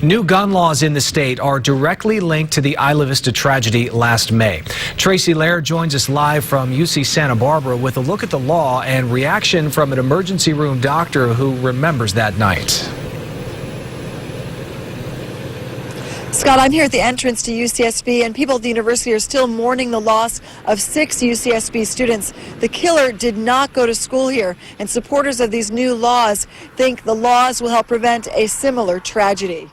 New gun laws in the state are directly linked to the Isla Vista tragedy last May. Tracy Lair joins us live from UC Santa Barbara with a look at the law and reaction from an emergency room doctor who remembers that night. Scott, I'm here at the entrance to UCSB, and people at the university are still mourning the loss of 6 UCSB students. The killer did not go to school here, and supporters of these new laws think the laws will help prevent a similar tragedy.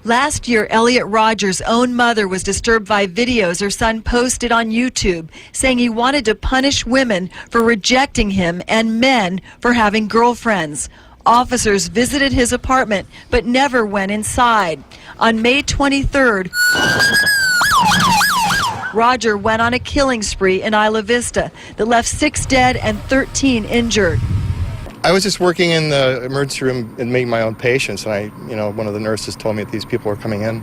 Last year, Elliot Rogers' own mother was disturbed by videos her son posted on YouTube, saying he wanted to punish women for rejecting him and men for having girlfriends. Officers visited his apartment but never went inside. On May 23rd, Roger went on a killing spree in Isla Vista that left 6 dead and 13 injured. I was just working in the emergency room and meeting my own patients, and one of the nurses told me that these people were coming in.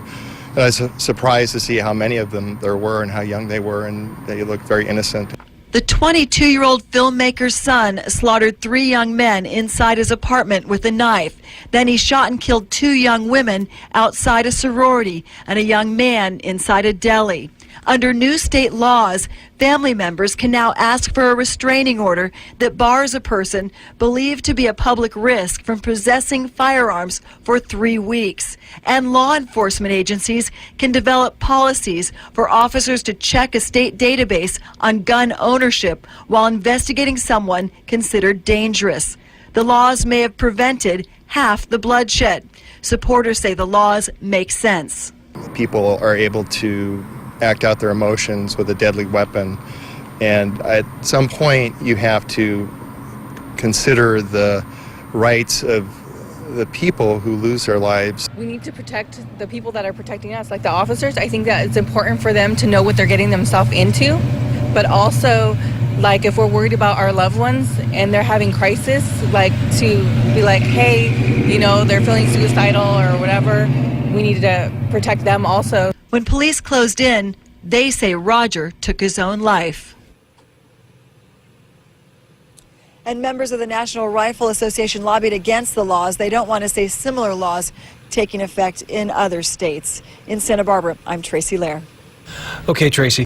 And I was surprised to see how many of them there were and how young they were, and they looked very innocent. The 22-year-old filmmaker's son slaughtered 3 young men inside his apartment with a knife. Then he shot and killed 2 young women outside a sorority and a young man inside a deli. Under new state laws, family members can now ask for a restraining order that bars a person believed to be a public risk from possessing firearms for 3 weeks. And law enforcement agencies can develop policies for officers to check a state database on gun ownership while investigating someone considered dangerous. The laws may have prevented half the bloodshed. Supporters say the laws make sense. People are able to act out their emotions with a deadly weapon, and at some point you have to consider the rights of the people who lose their lives. We need to protect the people that are protecting us, like the officers. I think that it's important for them to know what they're getting themselves into, but also, like, if we're worried about our loved ones and they're having crisis, like, to be like, hey, they're feeling suicidal or whatever, we need to protect them also. When police closed in, they say Roger took his own life. And members of the National Rifle Association lobbied against the laws. They don't want to see similar laws taking effect in other states. In Santa Barbara, I'm Tracy Lair. Okay, Tracy.